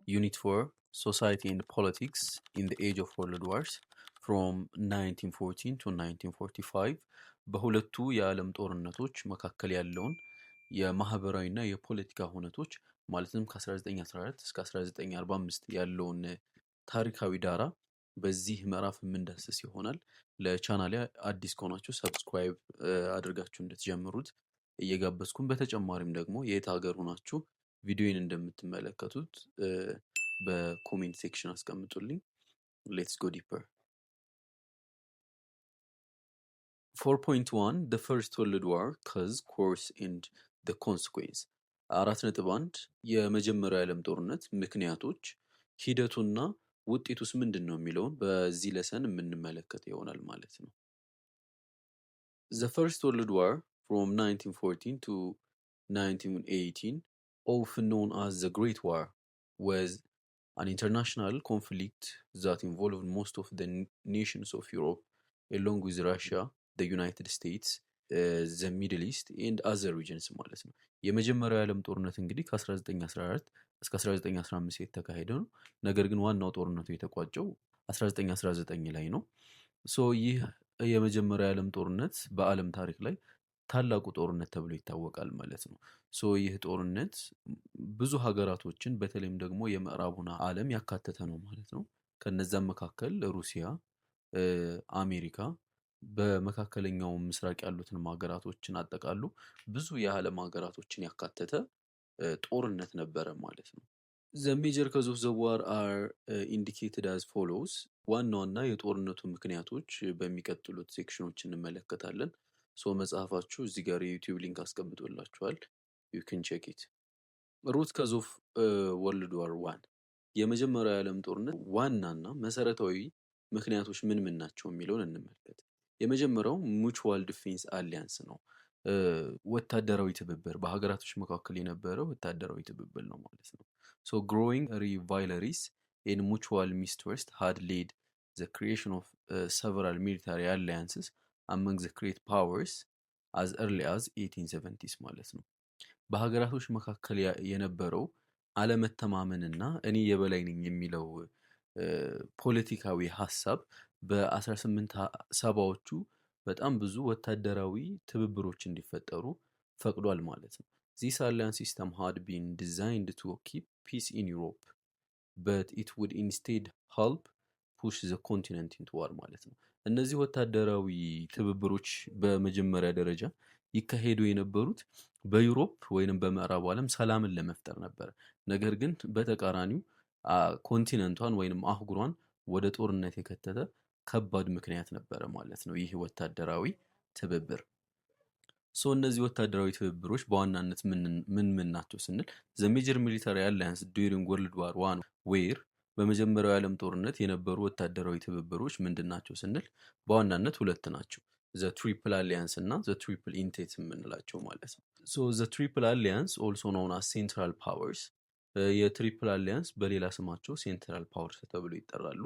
Unit 4 Society and Politics in the Age of World Wars from 1914 to 1945 በሁለቱ የዓለም ጦርነቶች መካከል ያለውን የማህበራዊና የፖለቲካ ሁነቶች ማለትም ከ1914 እስከ 1945 ያለውን ታሪካዊ ዳራ በዚህ ምዕራፍ የምንዳስስ ይሆናል። ለቻናሌ አዲስ ከሆናችሁ ሰብስክራይብ አድርጋችሁ እንድትጀምሩት እየጋበዝኩኝ በተጨማሪም ደግሞ የት ሀገር ሆናችሁ ቪዲዮን እንደምትመለከቱት በኮሜንት ሴክሽን አስቀምጡልኝ። ሌትስ ጎ ዲፐር። 4.1 The First World War Cause, Course and the Consequence 4.1 የመጀመሪያው የዓለም ጦርነት ምክንያቶች ሂደቱና ውጤቱስ ምንድን ነው የሚለውን በዚህ ለሰን የምንመለከት ይሆናል ማለት ነው። The First World War from 1914 to 1918, often known as the Great War, was an international conflict that involved most of the nations of Europe, along with Russia, the United States, the Middle East and other regions ማለት ነው። የመጀመሪያው የዓለም ጦርነት እንግዲህ ከ1914 እስከ 1915 የተካሄደ ነው። ነገር ግን ዋናው ጦርነቱ የተቋጨው 1919 ላይ ነው። ይህ የመጀመሪያው የዓለም ጦርነት በዓለም ታሪክ ላይ ታላቁ ጦርነት ተብሎ ይታወቃል ማለት ነው። ይህ ጦርነት ብዙ ሀገራቶችን በተለይም ደግሞ የምዕራቡን ዓለም ያካተተ ነው ማለት ነው። ከነዛም መካከል ሩሲያ፣ አሜሪካ፣ በመካከለኛው ምስራቅ ያሉትን ሀገራቶችን አጠቃሉ ብዙ የዓለም ሀገራቶችን ያካተተ ጦርነት ነበረ ማለት ነው። The major cause of the war are indicated as follows. ዋና ዋና የጦርነቱ ምክንያቶች በሚቀጥሉት ሴክሽኖች እንመለከታለን። መጽሐፋችሁ እዚህ ጋር የዩቲዩብ ሊንክ አስቀምጦላችኋል። you can check it. root cause of World War I የመጀመሪያው የዓለም ጦርነት ዋናና መሰረታዊ ምክንያቶች ምን ምን ናቸው የሚለውን እንመልከት። የመጀመሪያው ሙቹዋል ዲፌንስ አሊያንስ ነው። ወታደራዊ ትብብር በሀገራቶች መካከል የነበረው ወታደራዊ ትብብር ነው ማለት ነው። growing rivalries and mutual mistrust had led the creation of several military alliances among the great powers as early as 1870s ማለት ነው። በሀገራቶች መካከል የነበረው አለመተማመንና እኔ የበላይ ነኝ የሚለው ፖለቲካዊ ሀሳብ በ1870ዎቹ በጣም ብዙ ወታደራዊ ትብብሮች እንዲፈጠሩ ፈቅዷል ማለት ነው። This alliance system had been designed to keep peace in Europe, but it would instead help push the continent into war ማለት ነው። እነዚህ ወታደራዊ ትብብሮች በመጀመሪያ ደረጃ ይካሄዱ የነበሩት በዩሮፕ ወይንም በምዕራቡ ዓለም ሰላምን ለመፍጠር ነበር። ነገር ግን በተቃራኒው ኮንቲነንቷን ወይንም አህጉሯን ወደ ጦርነት የከተተ ከባድ ምክንያት ነበረ ማለት ነው ይህ ወታደራዊ ትብብር። እነዚህ ወታደራዊ ትብብሮች በዋናነት ምን ናቸው ስንል the major military alliance during World War I were በመጀመሪያው የዓለም ጦርነት የነበሩ ወታደራዊ ትብብሮች ምንድን ናቸው ስንል በዋናነት ሁለት ናቸው። the triple alliance እና the triple entente የምንላቸው ማለት ነው። the triple alliance also known as central powers የትሪፕል አሊያንስ በሌላ ስማቸው ሴንትራል ፓወርስ ተብሎ ይጠራሉ።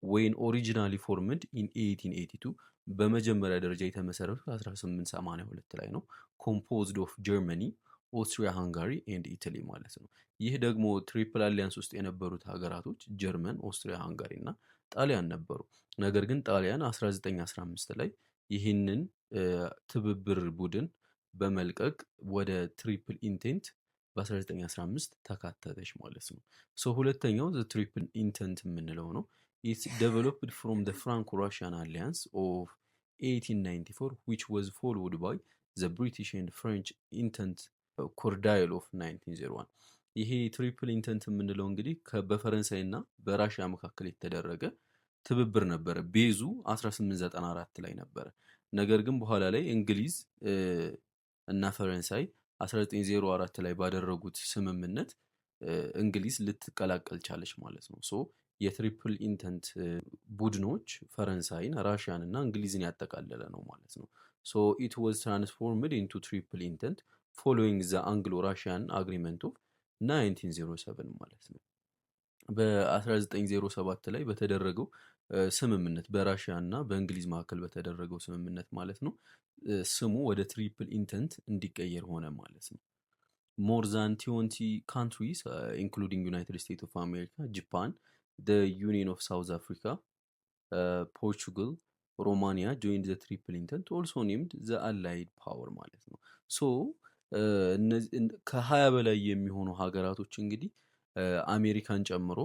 when originally formed in 1882 በመጀመሪያ ደረጃ የተመሰረቱት 1882 ላይ ነው። composed of Germany, Austria Hungary and Italy ማለት ነው። ይህ ደግሞ ትሪፕል አሊያንስ ውስጥ የነበሩት ሀገራቶች ጀርመን፣ ኦስትሪያ ሃንጋሪ እና ጣሊያን ነበሩ። ነገር ግን ጣሊያን 1915 ላይ ይህንን ትብብር ቡድን በመልቀቅ ወደ ትሪፕል ኢንቴንት በ1915 ተካተተች ማለት ነው። ሁለተኛው the triple entente የምንለው ነው። It developed from the Franco-Russian alliance of 1894 which was followed by the British and French entente cordial of 1901 ይሄ ትሪፕል ኢንቴንት የምንለው እንግዲህ በፈረንሳይ እና በራሽያ መካከል የተደረገ ትብብር ነበረ። ቤዙ 1894 ላይ ነበረ። ነገር ግን በኋላ ላይ እንግሊዝ እና ፈረንሳይ 1904 ላይ ባደረጉት ስምምነት እንግሊዝ ልትቀላቀል ቻለች ማለት ነው። የትሪፕል ኢንቴንት ቡድኖች ፈረንሳይን፣ ራሽያን እና እንግሊዝን ያጠቃለለ ነው ማለት ነው። it was transformed into triple entente following the Anglo-Russian agreement of 1907 ማለት ነው። በ1907 ላይ በተደረገው ስምምነት በራሽያ እና በእንግሊዝ መካከል በተደረገው ስምምነት ማለት ነው ስሙ ወደ ትሪፕል ኢንቴንት እንዲቀየር ሆነ ማለት ነው። more than 20 countries, including United States of America, Japan, the Union of South Africa, ፖርቹጋል፣ ሮማኒያ ጆይንድ ዘ ትሪፕል ኢንተንት ኦልሶ ኔምድ ዘ አላይድ ፓወር ማለት ነው። ሶ ከ20 በላይ የሚሆኑ ሀገራቶች እንግዲህ አሜሪካን ጨምሮ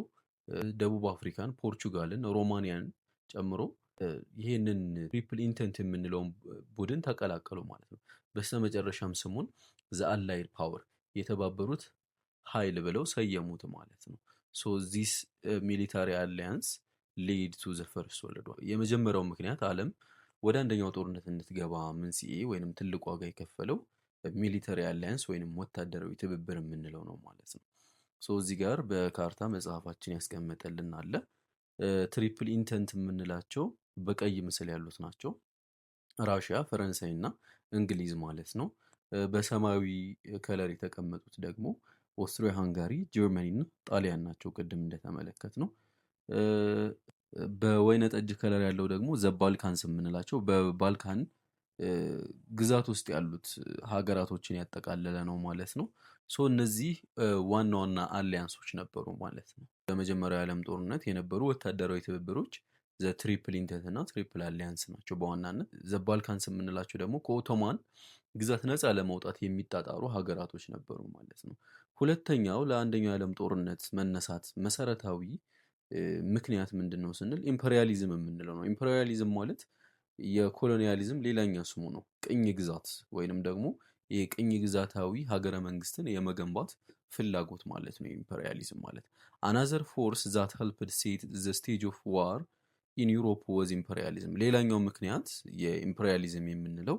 ደቡብ አፍሪካን፣ ፖርቹጋልን፣ ሮማኒያን ጨምሮ ይህንን ትሪፕል ኢንተንት የምንለውን ቡድን ተቀላቀሉ ማለት ነው። በስተመጨረሻም ስሙን ዘ አላይድ ፓወር የተባበሩት ኃይል ብለው ሰየሙት ማለት ነው። ሶ ዚስ ሚሊታሪ አሊያንስ ሊድ ቱ ዘ ፈርስት ወርልድ ዋር። የመጀመሪያው ምክንያት ዓለም ወደ አንደኛው ጦርነት እንድትገባ መንስኤ ወይንም ትልቅ ዋጋ የከፈለው ሚሊተሪ አሊያንስ ወይንም ወታደራዊ ትብብር የምንለው ነው ማለት ነው። ሶ እዚህ ጋር በካርታ መጽሐፋችን ያስቀመጠልን አለ። ትሪፕል ኢንተንት የምንላቸው በቀይ ምስል ያሉት ናቸው። ራሽያ፣ ፈረንሳይ እና እንግሊዝ ማለት ነው። በሰማያዊ ከለር የተቀመጡት ደግሞ ኦስትሪያ ሃንጋሪ፣ ጀርመኒ እና ጣሊያን ናቸው ቅድም እንደተመለከት ነው። በወይነ ጠጅ ከለር ያለው ደግሞ ዘ ባልካንስ የምንላቸው በባልካን ግዛት ውስጥ ያሉት ሀገራቶችን ያጠቃለለ ነው ማለት ነው። ሶ እነዚህ ዋና ዋና አሊያንሶች ነበሩ ማለት ነው። በመጀመሪያው የዓለም ጦርነት የነበሩ ወታደራዊ ትብብሮች ዘ ትሪፕል ኢንተንት እና ትሪፕል አሊያንስ ናቸው በዋናነት። ዘ ባልካንስ የምንላቸው ደግሞ ከኦቶማን ግዛት ነፃ ለመውጣት የሚጣጣሩ ሀገራቶች ነበሩ ማለት ነው። ሁለተኛው ለአንደኛው የዓለም ጦርነት መነሳት መሰረታዊ ምክንያት ምንድን ነው ስንል ኢምፐሪያሊዝም የምንለው ነው። ኢምፐሪያሊዝም ማለት የኮሎኒያሊዝም ሌላኛው ስሙ ነው። ቅኝ ግዛት ወይንም ደግሞ የቅኝ ግዛታዊ ሀገረ መንግስትን የመገንባት ፍላጎት ማለት ነው ኢምፐሪያሊዝም ማለት። አናዘር ፎርስ ዛት ሄልፕድ ሴት ዘ ስቴጅ ኦፍ ዋር ኢን ዩሮፕ ወዝ ኢምፐሪያሊዝም። ሌላኛው ምክንያት የኢምፐሪያሊዝም የምንለው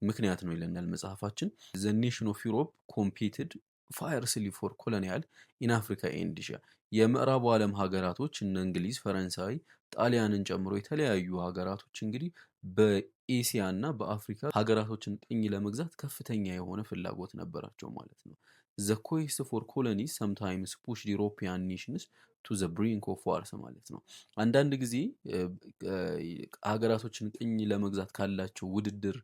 ምክንያት ነው ይለናል መጽሐፋችን። ዘ ኔሽን ኦፍ ዩሮፕ ኮምፒትድ ፋየርስሊ ፎር ኮሎኒያል ኢን አፍሪካ ኤንድ ኤዥያ። የምዕራቡ ዓለም ሀገራቶች እነ እንግሊዝ፣ ፈረንሳይ፣ ጣሊያንን ጨምሮ የተለያዩ ሀገራቶች እንግዲህ በኤሲያ እና በአፍሪካ ሀገራቶችን ቅኝ ለመግዛት ከፍተኛ የሆነ ፍላጎት ነበራቸው ማለት ነው። ዘ ኮስት ፎር ኮሎኒስ ሰምታይምስ ፑሽድ ዩሮፒያን ኔሽንስ ቱ ዘ ብሪንክ ኦፍ ዋርስ ማለት ነው። አንዳንድ ጊዜ ሀገራቶችን ቅኝ ለመግዛት ካላቸው ውድድር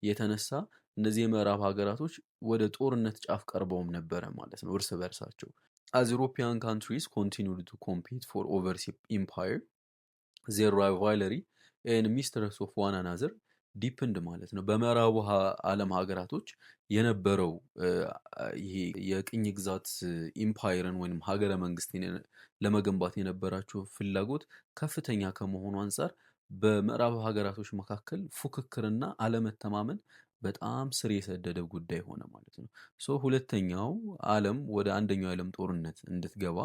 የተነሳ እነዚህ የምዕራብ ሀገራቶች ወደ ጦርነት ጫፍ ቀርበውም ነበረ ማለት ነው እርስ በርሳቸው። As European countries continued to compete for overseas empire, their rivalry and mistrust of one another deepened ማለት ነው። በምዕራቡ ዓለም ሀገራቶች የነበረው ይሄ የቅኝ ግዛት ኢምፓየርን ወይም ሀገረ መንግስትን ለመገንባት የነበራቸው ፍላጎት ከፍተኛ ከመሆኑ አንጻር በምዕራብ ሀገራቶች መካከል ፉክክርና አለመተማመን በጣም ስር የሰደደ ጉዳይ ሆነ ማለት ነው። ሶ ሁለተኛው ዓለም ወደ አንደኛው የዓለም ጦርነት እንድትገባ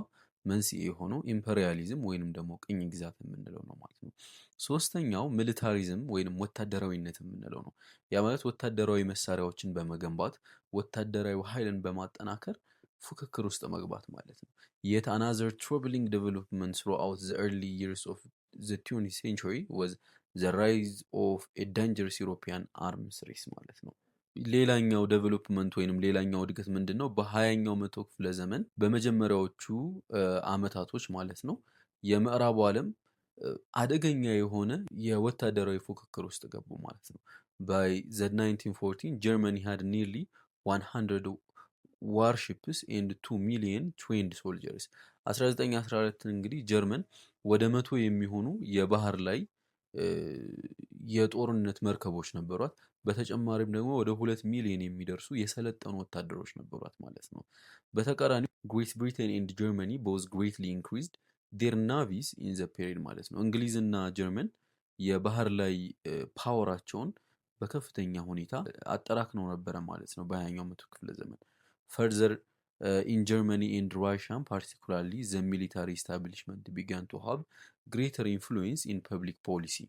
መንስኤ የሆነው ኢምፐሪያሊዝም ወይንም ደግሞ ቅኝ ግዛት የምንለው ነው ማለት ነው። ሶስተኛው ሚሊታሪዝም ወይንም ወታደራዊነት የምንለው ነው። ያ ማለት ወታደራዊ መሳሪያዎችን በመገንባት ወታደራዊ ኃይልን በማጠናከር ፉክክር ውስጥ መግባት ማለት ነው። Yet another troubling development throughout the early years of the 20th century was the rise of a dangerous European arms race ማለት ነው። ሌላኛው ዴቨሎፕመንት ወይንም ሌላኛው እድገት ምንድን ነው? በ20ኛው መቶ ክፍለ ዘመን በመጀመሪያዎቹ አመታቶች ማለት ነው የምዕራቡ ዓለም አደገኛ የሆነ የወታደራዊ ፉክክር ውስጥ ገቡ ማለት ነው። by the 1914 Germany had nearly 100 warships and 2 million trained soldiers። 1914 እንግዲህ ጀርመን ወደ 100 የሚሆኑ የባህር ላይ የጦርነት መርከቦች ነበሯት። በተጨማሪም ደግሞ ወደ 2 ሚሊዮን የሚደርሱ የሰለጠኑ ወታደሮች ነበሯት ማለት ነው። በተቃራኒው ግሬት ብሪቴን ኤንድ ጀርመኒ ቦዝ ግሬትሊ ኢንክሪዝድ ዴር ናቪስ ኢን ዘ ፔሪድ ማለት ነው። እንግሊዝና ጀርመን የባህር ላይ ፓወራቸውን በከፍተኛ ሁኔታ አጠራክነው ነበረ ማለት ነው በ20ኛው መቶ ክፍለ ዘመን። ፈርዘር in Germany and Russia particularly the military establishment began to have greater influence in public policy።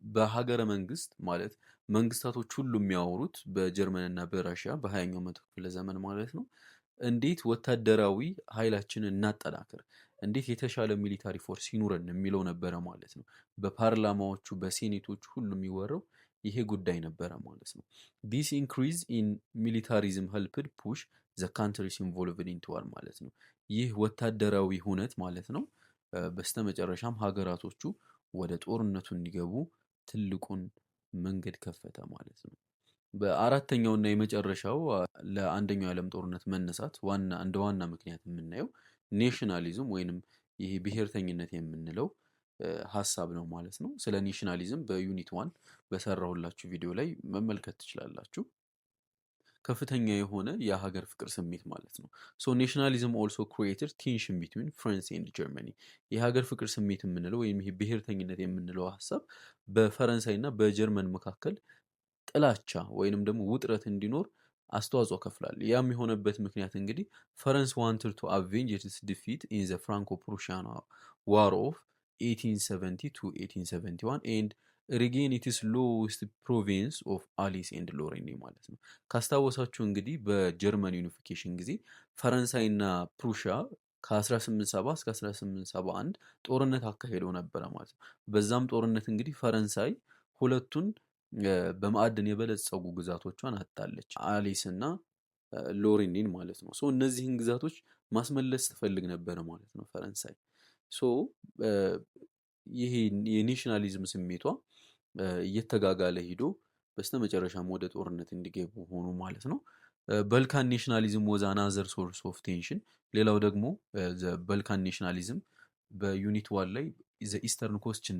በሀገረ መንግስት ማለት መንግስታቶች ሁሉ የሚያወሩት በጀርመን እና በራሽያ በ20ኛው መቶ ክፍለ ዘመን ማለት ነው እንዴት ወታደራዊ ኃይላችንን እናጠናክር፣ እንዴት የተሻለ ሚሊታሪ ፎርስ ይኑረን የሚለው ነበረ ማለት ነው። በፓርላማዎቹ በሴኔቶቹ ሁሉ የሚወራው ይሄ ጉዳይ ነበረ ማለት ነው። ዲስ ኢንክሪዝ ኢን ሚሊታሪዝም ሄልፕድ ፑሽ ዘ ካንትሪስ ኢንቮልቭድ ኢንቱ ዋር ማለት ነው። ይህ ወታደራዊ ሁነት ማለት ነው በስተመጨረሻም ሀገራቶቹ ወደ ጦርነቱ እንዲገቡ ትልቁን መንገድ ከፈተ ማለት ነው። በአራተኛውና የመጨረሻው ለአንደኛው የዓለም ጦርነት መነሳት እንደ ዋና ምክንያት የምናየው ኔሽናሊዝም ወይንም ይሄ ብሔርተኝነት የምንለው ሀሳብ ነው ማለት ነው። ስለ ኔሽናሊዝም በዩኒት 1 በሰራሁላችሁ ቪዲዮ ላይ መመልከት ትችላላችሁ። ከፍተኛ የሆነ የሀገር ፍቅር ስሜት ማለት ነው። ሶ ኔሽናሊዝም ኦልሶ ክሪኤትድ ቴንሽን ቢትዊን ፍራንስ ኤንድ ጀርመኒ። የሀገር ፍቅር ስሜት የምንለው ወይም ይሄ ብሔርተኝነት የምንለው ሀሳብ በፈረንሳይ እና በጀርመን መካከል ጥላቻ ወይንም ደግሞ ውጥረት እንዲኖር አስተዋጽኦ ከፍላል። ያም የሆነበት ምክንያት እንግዲህ ፈረንስ ዋንትድ ቱ አቬንጅ ኢትስ ዲፊት ኢን ዘ ፍራንኮ ፕሩሺያን ዋር ኦፍ 1870 to 1871 ኤንድ ሪጌን ኢትስ ሎስት ፕሮቪንስ ኦፍ አሊስ ኤንድ ሎሬኔ ማለት ነው። ካስታወሳችሁ እንግዲህ በጀርመን ዩኒፊኬሽን ጊዜ ፈረንሳይና ፕሩሺያ ከ1870 እስከ 1871 ጦርነት አካሄደው ነበረ ማለት ነው። በዛም ጦርነት እንግዲህ ፈረንሳይ ሁለቱን በማዕድን የበለጸጉ ግዛቶቿን አጣለች፣ አሊስ እና ሎሬኔን ማለት ነው። ሶ እነዚህን ግዛቶች ማስመለስ ትፈልግ ነበረ ማለት ነው ፈረንሳይ። ሶ ይሄ የኔሽናሊዝም ስሜቷ እየተጋጋለ ሂዶ በስተመጨረሻም ወደ ጦርነት እንዲገቡ ሆኑ ማለት ነው። በልካን ኔሽናሊዝም ወዝ አናዘር ሶርስ ኦፍ ቴንሽን። ሌላው ደግሞ በልካን ኔሽናሊዝም በዩኒት 1 ላይ ዘ ኢስተርን ኮስችን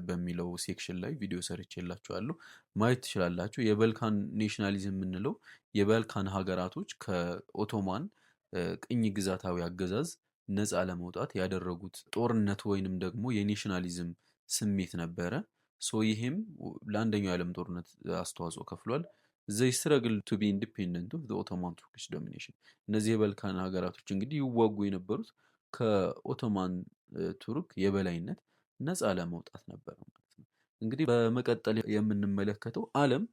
በሚለው ሴክሽን ላይ ቪዲዮ ሰርቼላችኋለሁ፣ ማየት ትችላላችሁ። የበልካን ኔሽናሊዝም የምንለው የባልካን ሀገራቶች ከኦቶማን ቅኝ ግዛታዊ አገዛዝ ነፃ ለመውጣት ያደረጉት ጦርነት ወይንም ደግሞ የኔሽናሊዝም ስሜት ነበረ። ሶ ይሄም ለአንደኛው የዓለም ጦርነት አስተዋጽኦ ከፍሏል። ዘይ ስትረግል ቱ ቢ ኢንዲፔንደንት ኦፍ ዘ ኦቶማን ቱርኪሽ ዶሚኔሽን። እነዚህ የባልካን ሀገራቶች እንግዲህ ይዋጉ የነበሩት ከኦቶማን ቱርክ የበላይነት ነፃ ለመውጣት ነበር ማለት ነው። እንግዲህ በመቀጠል የምንመለከተው ዓለም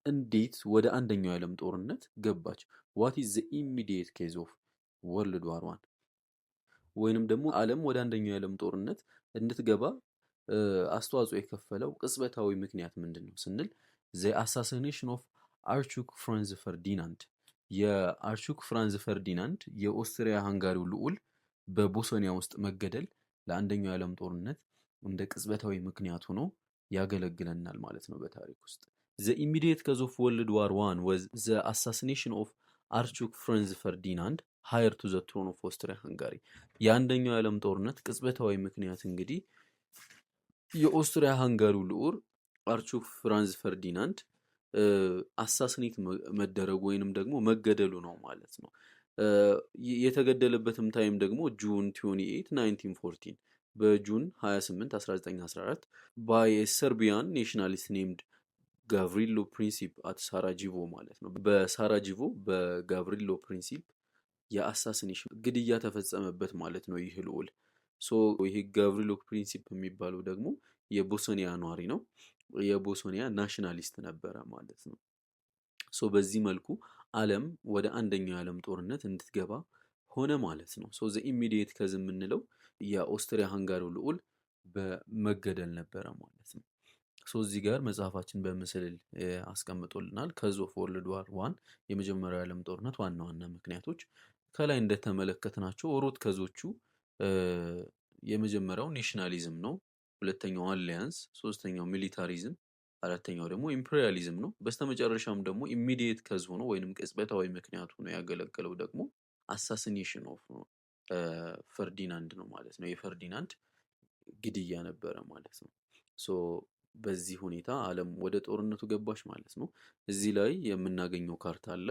እንዴት ወደ አንደኛው የዓለም ጦርነት ገባች? ዋት ኢዝ ዘ ኢሚዲየት ኬዝ ኦፍ ወርልድ ዋር ዋን? ወይንም ደግሞ ዓለም ወደ አንደኛው የዓለም ጦርነት እንድትገባ አስተዋጽኦ የከፈለው ቅጽበታዊ ምክንያት ምንድን ነው ስንል ዘ አሳሲኔሽን ኦፍ አርቹክ ፍራንዝ ፈርዲናንድ። የአርቹክ ፍራንዝ ፈርዲናንድ የኦስትሪያ ሃንጋሪው ልዑል በቦስኒያ ውስጥ መገደል ለአንደኛው የዓለም ጦርነት እንደ ቅጽበታዊ ምክንያት ሆኖ ያገለግለናል ማለት ነው በታሪክ ውስጥ። ዘ ኢሚዲየት ኮዝ ኦፍ ወርልድ ዋር ዋን ወዝ ዘ አሳሲኔሽን ኦፍ አርቹክ ፍራንዝ ፈርዲናንድ ሃየር ቱ ዘ ትሮን ኦፍ ኦስትሪያ ሃንጋሪ። የአንደኛው የዓለም ጦርነት ቅጽበታዊ ምክንያት እንግዲህ የኦስትሪያ ሃንጋሪው ልዑል አርቹክ ፍራንዝ ፈርዲናንድ አሳስኔት መደረጉ ወይንም ደግሞ መገደሉ ነው ማለት ነው። የተገደለበትም ታይም ደግሞ ጁን 28 1914 በጁን 28 1914 ባይ ሰርቢያን ናሽናሊስት ኔምድ ጋቭሪሎ ፕሪንሲፕ አት ሳራጂቮ ማለት ነው። በሳራጂቮ በጋቭሪሎ ፕሪንሲፕ የአሳሲኔሽን ግድያ ተፈጸመበት ማለት ነው ይህ ልዑል። ሶ ይህ ጋቭሪሎ ፕሪንሲፕ የሚባለው ደግሞ የቦስኒያ ነዋሪ ነው፣ የቦስኒያ ናሽናሊስት ነበረ ማለት ነው። ሶ በዚህ መልኩ ዓለም ወደ አንደኛው የዓለም ጦርነት እንድትገባ ሆነ ማለት ነው። ሶ ዘ ኢሚዲየት ከዝ የምንለው የኦስትሪያ ሃንጋሪው ልዑል በመገደል ነበረ ማለት ነው። ሶ እዚህ ጋር መጽሐፋችን በምስል አስቀምጦልናል። ከዝ ኦፍ ወርልድ ዋር ዋን የመጀመሪያው የዓለም ጦርነት ዋና ዋና ምክንያቶች ከላይ እንደተመለከትናቸው ሩት ከዞቹ የመጀመሪያው ኔሽናሊዝም ነው፣ ሁለተኛው አሊያንስ፣ ሶስተኛው ሚሊታሪዝም፣ አራተኛው ደግሞ ኢምፔሪያሊዝም ነው። በስተመጨረሻም ደግሞ ኢሚዲየት ከዝ ሆኖ ወይንም ቅጽበታዊ ምክንያት ሆኖ ያገለገለው ደግሞ አሳሲኔሽን ኦፍ ፈርዲናንድ ነው ማለት ነው። የፈርዲናንድ ግድያ ነበረ ማለት ነው። ሶ በዚህ ሁኔታ ዓለም ወደ ጦርነቱ ገባች ማለት ነው። እዚህ ላይ የምናገኘው ካርታ አለ።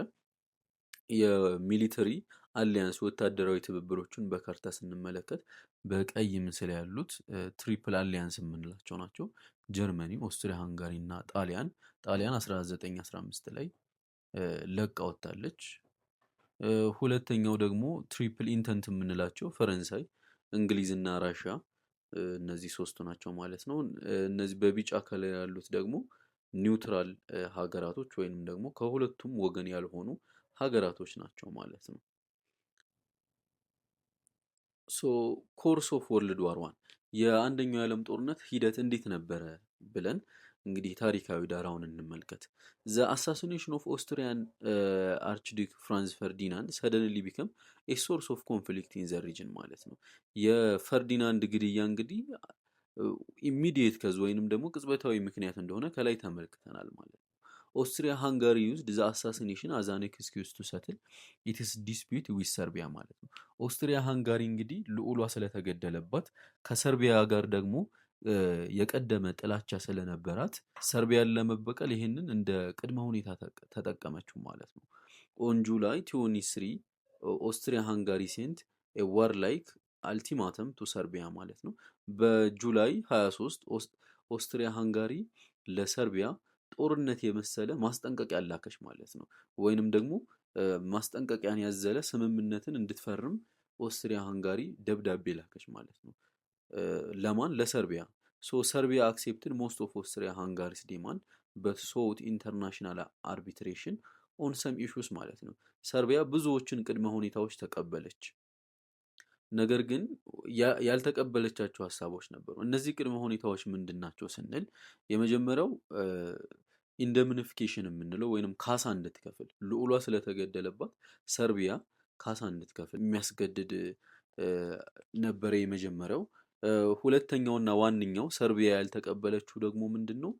የሚሊተሪ አሊያንስ ወታደራዊ ትብብሮችን በካርታ ስንመለከት በቀይ ምስል ያሉት ትሪፕል አሊያንስ የምንላቸው ናቸው። ጀርመኒ፣ ኦስትሪያ ሃንጋሪ እና ጣሊያን 1915 ላይ ለቃ ወጣለች። ሁለተኛው ደግሞ ትሪፕል ኢንተንት የምንላቸው ፈረንሳይ፣ እንግሊዝ እና ራሽያ፣ እነዚህ ሶስቱ ናቸው ማለት ነው። እነዚህ በቢጫ ከለር ያሉት ደግሞ ኒውትራል ሀገራቶች ወይንም ደግሞ ከሁለቱም ወገን ያልሆኑ ሀገራቶች ናቸው ማለት ነው። ሶ ኮርስ ኦፍ ወርልድ ዋር ዋን የአንደኛው የዓለም ጦርነት ሂደት እንዴት ነበረ ብለን እንግዲህ ታሪካዊ ዳራውን እንመልከት። ዘ አሳሲኔሽን ኦፍ ኦስትሪያን አርችዲክ ፍራንዝ ፈርዲናንድ ሰደንሊ ቢከም ኤ ሶርስ ኦፍ ኮንፍሊክት ኢን ዘ ሪጅን ማለት ነው። የፈርዲናንድ ግድያ እንግዲህ ኢሚዲየት ከዝ ወይንም ደግሞ ቅጽበታዊ ምክንያት እንደሆነ ከላይ ተመልክተናል ማለት ነው። ኦስትሪያ-ሃንጋሪ used the assassination as an excuse to settle its dispute with Serbia ማለት ነው። ኦስትሪያ-ሃንጋሪ እንግዲህ ልዑሏ ስለተገደለባት ከሰርቢያ ጋር ደግሞ የቀደመ ጥላቻ ስለነበራት ሰርቢያን ለመበቀል ይህንን እንደ ቅድመ ሁኔታ ተጠቀመችው ማለት ነው። ኦን ጁላይ 23 ኦስትሪያ-ሃንጋሪ ሴንት ዋርላይክ አልቲማተም ቱ ሰርቢያ ማለት ነው። በጁላይ 23 ኦስትሪያ-ሃንጋሪ ለሰርቢያ ጦርነት የመሰለ ማስጠንቀቂያ ላከች ማለት ነው። ወይንም ደግሞ ማስጠንቀቂያን ያዘለ ስምምነትን እንድትፈርም ኦስትሪያ-ሃንጋሪ ደብዳቤ ላከች ማለት ነው። ለማን? ለሰርቢያ። ሶ ሰርቢያ አክሴፕትድ ሞስት ኦፍ ኦስትሪያ-ሃንጋሪስ ዲማንድ በት ሶት ኢንተርናሽናል አርቢትሬሽን ኦን ሰም ኢሹስ ማለት ነው። ሰርቢያ ብዙዎችን ቅድመ ሁኔታዎች ተቀበለች። ነገር ግን ያልተቀበለቻቸው ሀሳቦች ነበሩ። እነዚህ ቅድመ ሁኔታዎች ምንድን ናቸው ስንል የመጀመሪያው ኢንደምኒፊኬሽን የምንለው ወይንም ካሳ እንድትከፍል ልዑሏ ስለተገደለባት ሰርቢያ ካሳ እንድትከፍል የሚያስገድድ ነበረ የመጀመሪያው። ሁለተኛውና ዋነኛው ሰርቢያ ያልተቀበለችው ደግሞ ምንድን ነው?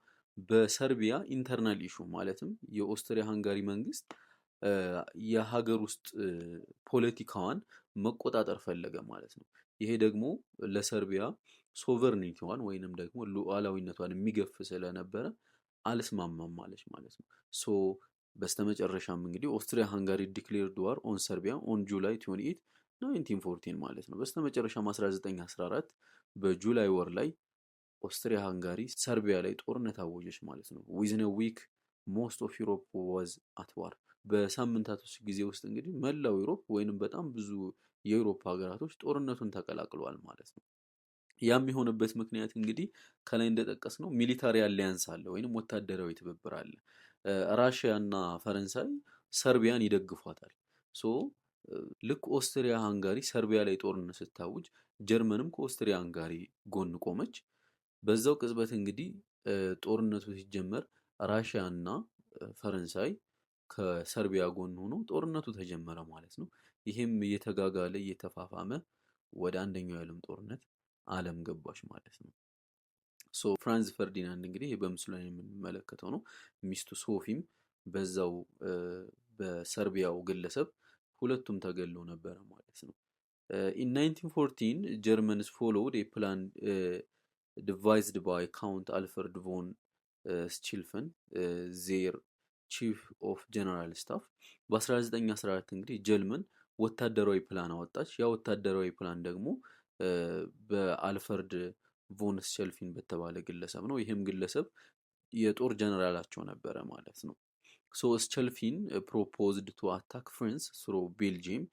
በሰርቢያ ኢንተርናል ኢሹ ማለትም የኦስትሪያ-ሃንጋሪ መንግስት የሀገር ውስጥ ፖለቲካዋን መቆጣጠር ፈለገ ማለት ነው። ይሄ ደግሞ ለሰርቢያ ሶቨርኒቲዋን ወይንም ደግሞ ሉዓላዊነቷን የሚገፍ ስለነበረ አልስማማም ማለች ማለት ነው። ሶ በስተመጨረሻም እንግዲህ ኦስትሪያ-ሃንጋሪ ዲክሌርድ ዋር ኦን ሰርቢያ ኦን ጁላይ 28 1914 ማለት ነው። በስተመጨረሻም 1914 በጁላይ ወር ላይ ኦስትሪያ-ሃንጋሪ ሰርቢያ ላይ ጦርነት አወጀች ማለት ነው። ዊዝን ዊክ ሞስት ኦፍ ዩሮፕ ዋዝ አት ዋር። በሳምንታት ውስጥ ጊዜ ውስጥ እንግዲህ መላው ዩሮፕ ወይንም በጣም ብዙ የዩሮፕ ሀገራቶች ጦርነቱን ተቀላቅለዋል ማለት ነው። ያም የሆነበት ምክንያት እንግዲህ ከላይ እንደጠቀስ ነው ሚሊታሪ አሊያንስ አለ ወይንም ወታደራዊ ትብብር አለ። ራሽያ እና ፈረንሳይ ሰርቢያን ይደግፏታል። ሶ ልክ ኦስትሪያ-ሃንጋሪ ሰርቢያ ላይ ጦርነት ስታውጅ ጀርመንም ከኦስትሪያ-ሃንጋሪ ጎን ቆመች። በዛው ቅጽበት እንግዲህ ጦርነቱ ሲጀመር ራሽያ እና ፈረንሳይ ከሰርቢያ ጎን ሆኖ ጦርነቱ ተጀመረ ማለት ነው። ይሄም እየተጋጋለ እየተፋፋመ ወደ አንደኛው የዓለም ጦርነት ዓለም ገባች ማለት ነው። ሶ ፍራንዝ ፈርዲናንድ እንግዲህ በምስሉ ላይ የምንመለከተው ነው። ሚስቱ ሶፊም በዛው በሰርቢያው ግለሰብ ሁለቱም ተገለው ነበረ ማለት ነው። ኢን 1914 ጀርመንስ ፎሎውድ ኤ ፕላን devised by Count Alfred von Schlieffen their ቺፍ ኦፍ ጀነራል ስታፍ። በ1914 እንግዲህ ጀርመን ወታደራዊ ፕላን አወጣች። ያ ወታደራዊ ፕላን ደግሞ በአልፈርድ ቮን ስቸልፊን በተባለ ግለሰብ ነው። ይህም ግለሰብ የጦር ጀነራላቸው ነበረ ማለት ነው። ሶ ስቸልፊን ፕሮፖዝድ ቱ አታክ ፍራንስ ስሮ ቤልጂየም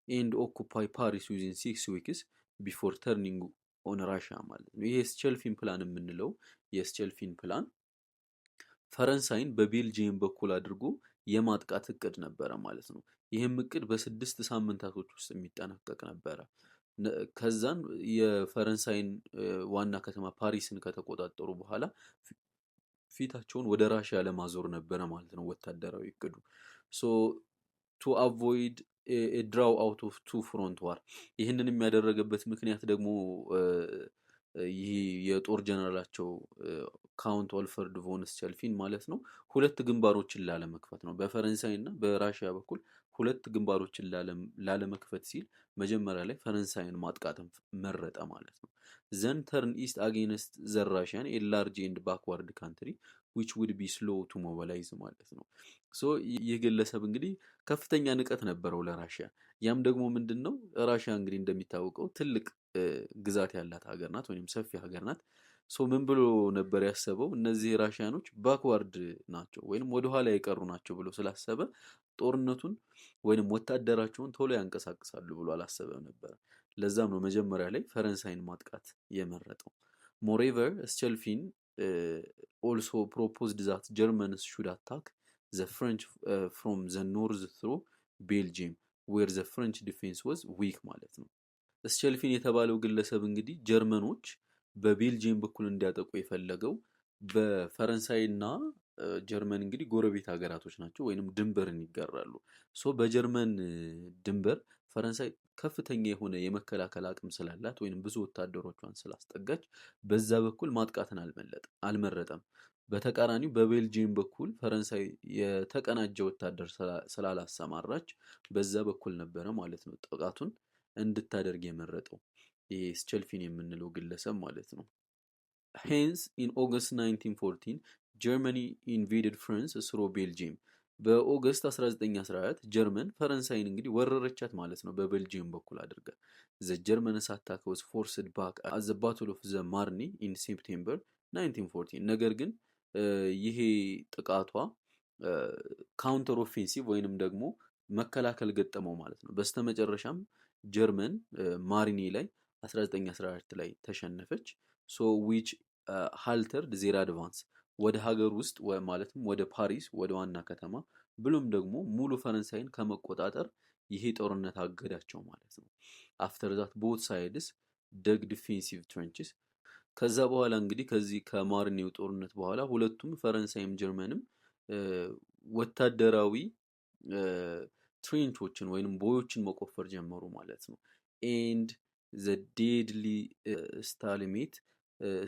ኤንድ ኦኩፓይ ፓሪስ ዊዝን 6 ዊክስ ቢፎር ተርኒንግ ኦን ራሽያ ማለት ነው። ይሄ ስቸልፊን ፕላን የምንለው የስቸልፊን ፕላን ፈረንሳይን በቤልጂየም በኩል አድርጎ የማጥቃት እቅድ ነበረ ማለት ነው። ይህም እቅድ በ6 ሳምንታቶች ውስጥ የሚጠናቀቅ ነበረ። ከዛን የፈረንሳይን ዋና ከተማ ፓሪስን ከተቆጣጠሩ በኋላ ፊታቸውን ወደ ራሽያ ለማዞር ነበረ ማለት ነው ወታደራዊ እቅዱ። ሶ ቱ አቮይድ ድራው አውት ኦፍ ቱ ፍሮንት ዋር። ይህንን የሚያደረገበት ምክንያት ደግሞ ይህ የጦር ጀነራላቸው ካውንት ኦልፈርድ ቮን ስቸልፊን ማለት ነው ሁለት ግንባሮችን ላለመክፈት ነው። በፈረንሳይ እና በራሽያ በኩል ሁለት ግንባሮችን ላለመክፈት ሲል መጀመሪያ ላይ ፈረንሳይን ማጥቃትን መረጠ ማለት ነው። ዘን ተርን ኢስት አጌንስት ዘ ራሽያን ኤ ላርጅ ኤንድ ባክዋርድ ካንትሪ ዊች ውድ ቢ ስሎ ቱ ሞቢላይዝ ማለት ነው። ሶ ይህ ግለሰብ እንግዲህ ከፍተኛ ንቀት ነበረው ለራሽያ። ያም ደግሞ ምንድን ነው? ራሽያ እንግዲህ እንደሚታወቀው ትልቅ ግዛት ያላት ሀገር ናት ወይም ሰፊ ሀገር ናት። ሶ ምን ብሎ ነበር ያሰበው? እነዚህ ራሽያኖች ባክዋርድ ናቸው ወይም ወደኋላ የቀሩ ናቸው ብሎ ስላሰበ ጦርነቱን ወይም ወታደራቸውን ቶሎ ያንቀሳቅሳሉ ብሎ አላሰበም ነበር። ለዛም ነው መጀመሪያ ላይ ፈረንሳይን ማጥቃት የመረጠው። ሞሬቨር ስቸልፊን ኦልሶ ፕሮፖዝድ ዛት ጀርመንስ ሹድ አታክ ዘ ፍሬንች ፍሮም ዘ ኖርዝ ትሩ ቤልጂየም ዌር ዘ ፍሬንች ዲፌንስ ወዝ ዊክ ማለት ነው። ስቸልፊን የተባለው ግለሰብ እንግዲህ ጀርመኖች በቤልጂየም በኩል እንዲያጠቁ የፈለገው በፈረንሳይና ጀርመን እንግዲህ ጎረቤት ሀገራቶች ናቸው ወይንም ድንበርን ይጋራሉ። ሶ በጀርመን ድንበር ፈረንሳይ ከፍተኛ የሆነ የመከላከል አቅም ስላላት ወይንም ብዙ ወታደሮቿን ስላስጠጋች በዛ በኩል ማጥቃትን አልመረጠም። በተቃራኒው በቤልጂየም በኩል ፈረንሳይ የተቀናጀ ወታደር ስላላሰማራች በዛ በኩል ነበረ ማለት ነው ጥቃቱን እንድታደርግ የመረጠው ይሄ ስቸልፊን የምንለው ግለሰብ ማለት ነው። ሄንስ ኢን ኦገስት 1914 ጀርመኒ ኢንቬድድ ፍራንስ ስሮ ቤልጂየም። በኦገስት 1914 ጀርመን ፈረንሳይን እንግዲህ ወረረቻት ማለት ነው በቤልጂየም በኩል አድርጋ። ዘ ጀርመንስ አታክ ዋዝ ፎርስድ ባክ አት ዘ ባትል ኦፍ ዘ ማርኒ ኢን ሴፕቴምበር 1914። ነገር ግን ይሄ ጥቃቷ ካውንተር ኦፌንሲቭ ወይንም ደግሞ መከላከል ገጠመው ማለት ነው። በስተመጨረሻም ጀርመን ማሪኒ ላይ 1914 ላይ ተሸነፈች። ሶ ዊች ሃልተርድ ዜር አድቫንስ ወደ ሀገር ውስጥ ማለትም ወደ ፓሪስ ወደ ዋና ከተማ ብሎም ደግሞ ሙሉ ፈረንሳይን ከመቆጣጠር ይሄ ጦርነት አገዳቸው ማለት ነው። አፍተር ዛት ቦት ሳይድስ ደግ ዲፌንሲቭ ትሬንችስ። ከዛ በኋላ እንግዲህ ከዚህ ከማርኔው ጦርነት በኋላ ሁለቱም ፈረንሳይም ጀርመንም ወታደራዊ ትሬንቾችን ወይንም ቦዮችን መቆፈር ጀመሩ ማለት ነው። ኤንድ ዘ ዴድሊ ስታሊሜት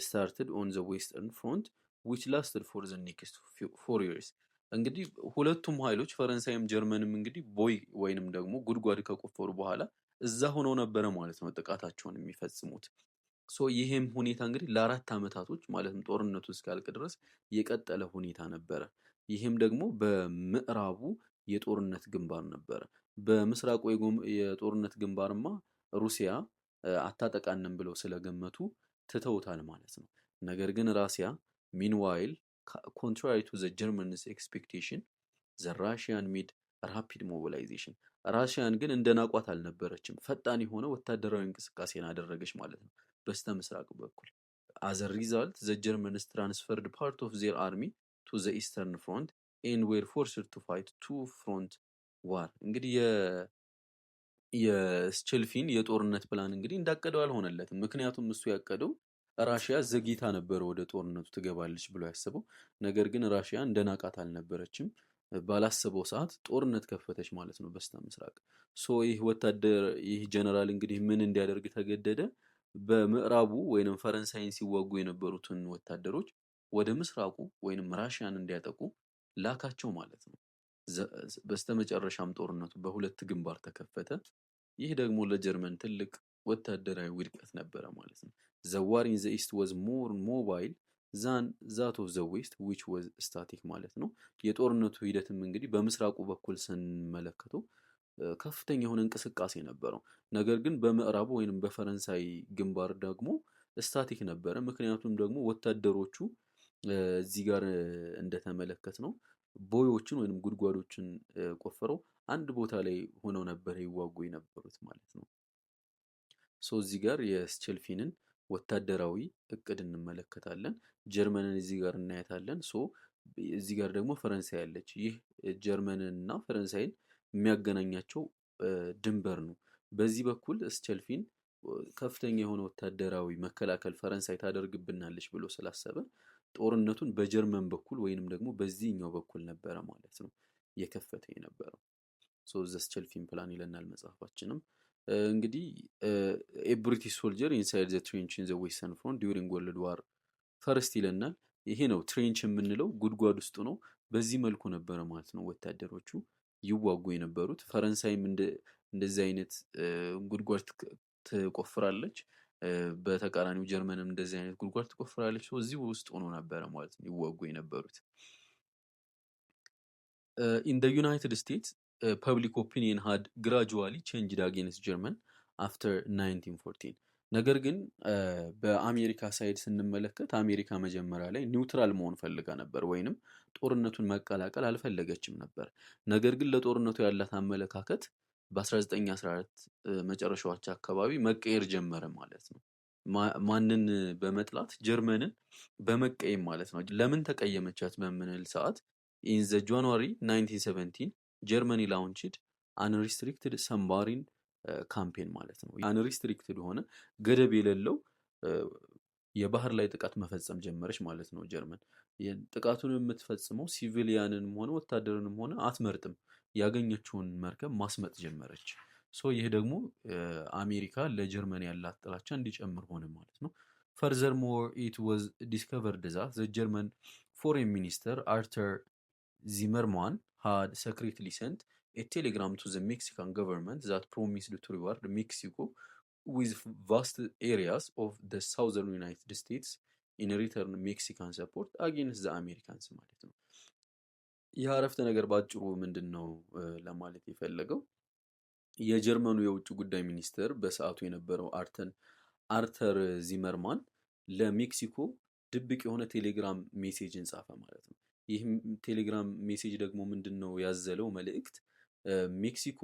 ስታርትድ ኦን ዘ ዌስተርን ፍሮንት ዊች ላስትድ ፎር ዘ ኔክስት 4 years። እንግዲህ ሁለቱም ኃይሎች ፈረንሳይም ጀርመንም እንግዲህ ቦይ ወይንም ደግሞ ጉድጓድ ከቆፈሩ በኋላ እዛ ሆነው ነበረ ማለት ነው ጥቃታቸውን የሚፈጽሙት። ሶ ይሄም ሁኔታ እንግዲህ ለ4 ዓመታቶች ማለትም ጦርነቱ እስኪያልቅ ድረስ የቀጠለ ሁኔታ ነበረ። ይህም ደግሞ በምዕራቡ የጦርነት ግንባር ነበረ። በምስራቁ የጦርነት ግንባርማ ሩሲያ አታጠቃንም ብለው ስለገመቱ ትተውታል ማለት ነው። ነገር ግን ራሲያ ሚንዋይል ኮንትራሪ ቱ ዘ ጀርመንስ ኤክስፔክቴሽን ዘ ራሽያን ሜድ ራፒድ ሞቢላይዜሽን። ራሽያን ግን እንደናቋት አልነበረችም። ፈጣን የሆነ ወታደራዊ እንቅስቃሴን አደረገች ማለት ነው በስተ ምስራቅ በኩል። አዘ ሪዛልት ዘ ጀርመንስ ትራንስፈርድ ፓርት ኦፍ ዜር አርሚ ቱ ዘ ኢስተርን ፍሮንት ኤንድ ዌር ፎርስድ ቱ ፋይት ቱ ፍሮንት ዋር። እንግዲህ የስቸልፊን የጦርነት ፕላን እንግዲህ እንዳቀደው አልሆነለትም። ምክንያቱም እሱ ያቀደው ራሽያ ዘግይታ ነበረ ወደ ጦርነቱ ትገባለች ብሎ ያሰበው። ነገር ግን ራሽያ እንደናቃት አልነበረችም። ባላሰበው ሰዓት ጦርነት ከፈተች ማለት ነው በስተ ምስራቅ። ሶ ይህ ጀነራል እንግዲህ ምን እንዲያደርግ ተገደደ? በምዕራቡ ወይንም ፈረንሳይን ሲዋጉ የነበሩትን ወታደሮች ወደ ምስራቁ ወይንም ራሽያን እንዲያጠቁ ላካቸው ማለት ነው። በስተመጨረሻም ጦርነቱ በሁለት ግንባር ተከፈተ። ይህ ደግሞ ለጀርመን ትልቅ ወታደራዊ ውድቀት ነበረ ማለት ነው። ዘ ዋር ኢን ዘ ኢስት ዋዝ ሞር ሞባይል ዛን ዛት ኦፍ ዘ ዌስት ዊች ዋዝ ስታቲክ ማለት ነው። የጦርነቱ ሂደትም እንግዲህ በምስራቁ በኩል ስንመለከተው ከፍተኛ የሆነ እንቅስቃሴ ነበረው። ነገር ግን በምዕራቡ ወይንም በፈረንሳይ ግንባር ደግሞ ስታቲክ ነበረ። ምክንያቱም ደግሞ ወታደሮቹ እዚህ ጋር እንደተመለከት ነው ቦዮችን ወይንም ጉድጓዶችን ቆፍረው አንድ ቦታ ላይ ሆነው ነበር ይዋጉ የነበሩት ማለት ነው። ሶ እዚህ ጋር የስቸልፊንን ወታደራዊ እቅድ እንመለከታለን። ጀርመንን እዚህ ጋር እናያታለን። ሶ እዚህ ጋር ደግሞ ፈረንሳይ አለች። ይህ ጀርመንን እና ፈረንሳይን የሚያገናኛቸው ድንበር ነው። በዚህ በኩል ስቸልፊን ከፍተኛ የሆነ ወታደራዊ መከላከል ፈረንሳይ ታደርግብናለች ብሎ ስላሰበ ጦርነቱን በጀርመን በኩል ወይንም ደግሞ በዚህኛው በኩል ነበረ ማለት ነው የከፈተ የነበረው። ሶ ዘ ስቸልፊን ፕላን ይለናል መጽሐፋችንም። እንግዲህ ብሪቲሽ ሶልጀር ኢንሳይድ ዘ ትሬንች ኢን ዘ ዌስተርን ፍሮንት ዲዩሪንግ ወርልድ ዋር ፈርስት ይለናል። ይሄ ነው ትሬንች የምንለው ጉድጓድ ውስጥ ነው። በዚህ መልኩ ነበረ ማለት ነው ወታደሮቹ ይዋጉ የነበሩት። ፈረንሳይም እንደዚህ አይነት ጉድጓድ ትቆፍራለች። በተቃራኒው ጀርመንም እንደዚህ አይነት ጉድጓድ ትቆፍራለች። እዚህ ውስጥ ሆኖ ነበረ ማለት ነው ይዋጉ የነበሩት። ኢን ዘ ዩናይትድ ስቴትስ ፐብሊክ ኦፒኒየን ሃድ ግራጁዋሊ ቼንጅድ አጌንስት ጀርመን አፍተር 1914። ነገር ግን በአሜሪካ ሳይድ ስንመለከት አሜሪካ መጀመሪያ ላይ ኒውትራል መሆን ፈልጋ ነበር ወይንም ጦርነቱን መቀላቀል አልፈለገችም ነበር። ነገር ግን ለጦርነቱ ያላት አመለካከት በ1914 መጨረሻዎች አካባቢ መቀየር ጀመረ ማለት ነው። ማንን በመጥላት? ጀርመንን በመቀየም ማለት ነው። ለምን ተቀየመቻት በምንል ሰዓት ኢን ዘ ጃንዋሪ 1917 ጀርመኒ ላውንችድ አንሪስትሪክትድ ሰምባሪን ካምፔን ማለት ነው። አንሪስትሪክትድ ሆነ ገደብ የሌለው የባህር ላይ ጥቃት መፈጸም ጀመረች ማለት ነው ጀርመን። ጥቃቱን የምትፈጽመው ሲቪሊያንንም ሆነ ወታደርንም ሆነ አትመርጥም። ያገኘችውን መርከብ ማስመጥ ጀመረች። ሶ ይህ ደግሞ አሜሪካ ለጀርመን ያላት ጥላቻ እንዲጨምር ሆነ ማለት ነው። ፈርዘር ሞር ኢት ዋዝ ዲስከቨርድ ዛት ዘ ጀርመን foreign minister Arthur Zimmermann had secretly sent a telegram to the Mexican government that promised to reward Mexico with vast areas of the southern United States in return Mexican support against the Americans ማለት ነው። ይህ አረፍተ ነገር ባጭሩ ምንድን ነው ለማለት የፈለገው የጀርመኑ የውጭ ጉዳይ ሚኒስትር በሰዓቱ የነበረው አርተር ዚመርማን ለሜክሲኮ ድብቅ የሆነ ቴሌግራም ሜሴጅን ጻፈ ማለት ነው። ይህም ቴሌግራም ሜሴጅ ደግሞ ምንድነው ያዘለው መልእክት ሜክሲኮ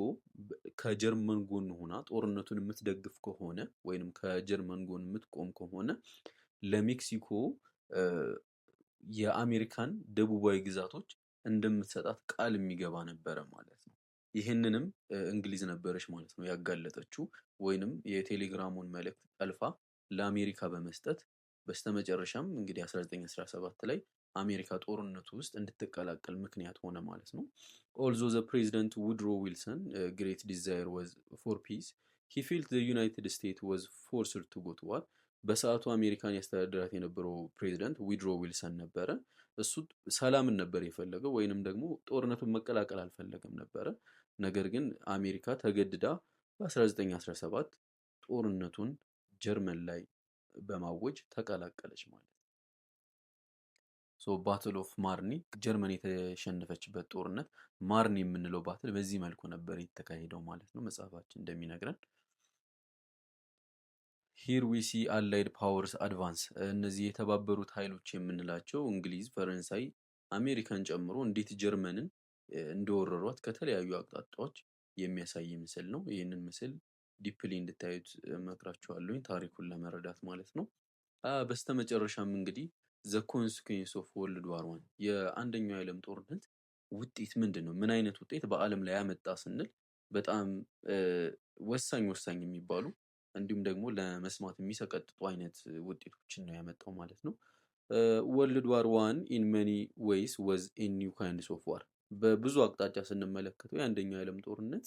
ከጀርመን ጎን ሆና ጦርነቱን የምትደግፍ ከሆነ ወይንም ከጀርመን ጎን የምትቆም ከሆነ ለሜክሲኮ የአሜሪካን ደቡባዊ ግዛቶች እንደምትሰጣት ቃል የሚገባ ነበረ ማለት ነው። ይህንንም እንግሊዝ ነበረች ማለት ነው ያጋለጠችው ወይንም የቴሌግራሙን መልእክት ጠልፋ ለአሜሪካ በመስጠት በስተመጨረሻም እንግዲህ 1917 ላይ አሜሪካ ጦርነቱ ውስጥ እንድትቀላቀል ምክንያት ሆነ ማለት ነው። although the president Woodrow Wilson great desire was for peace he felt the United States was forced to go to war በሰዓቱ አሜሪካን ያስተዳድራት የነበረው ፕሬዚዳንት ዊድሮ ዊልሰን ነበረ። እሱ ሰላምን ነበር የፈለገው ወይንም ደግሞ ጦርነቱን መቀላቀል አልፈለገም ነበረ። ነገር ግን አሜሪካ ተገድዳ በ1917 ጦርነቱን ጀርመን ላይ በማወጅ ተቀላቀለች ማለት ነው። ሶ ባትል ኦፍ ማርኒ ጀርመን የተሸነፈችበት ጦርነት ማርኒ የምንለው ባትል በዚህ መልኩ ነበር የተካሄደው ማለት ነው መጽሐፋችን እንደሚነግረን። ሂር ዊ ሲ አላይድ ፓወርስ አድቫንስ እነዚህ የተባበሩት ኃይሎች የምንላቸው እንግሊዝ፣ ፈረንሳይ፣ አሜሪካን ጨምሮ እንዴት ጀርመንን እንደወረሯት ከተለያዩ አቅጣጫዎች የሚያሳይ ምስል ነው። ይህንን ምስል ዲፕሊ እንድታዩት እመክራችኋለሁ ታሪኩን ለመረዳት ማለት ነው። በስተመጨረሻም እንግዲህ ዘ ኮንሲኩዌንስ ኦፍ ወርልድ ዋር ዋን የአንደኛው የዓለም ጦርነት ውጤት ምንድን ነው? ምን አይነት ውጤት በዓለም ላይ ያመጣ ስንል በጣም ወሳኝ የሚባሉ እንዲሁም ደግሞ ለመስማት የሚሰቀጥጡ አይነት ውጤቶችን ነው ያመጣው ማለት ነው። ወርልድ ዋር ዋን ኢን መኒ ዌይስ ወዝ ኤ ኒው ካይንድስ ኦፍ ዋር በብዙ አቅጣጫ ስንመለከተው የአንደኛው የዓለም ጦርነት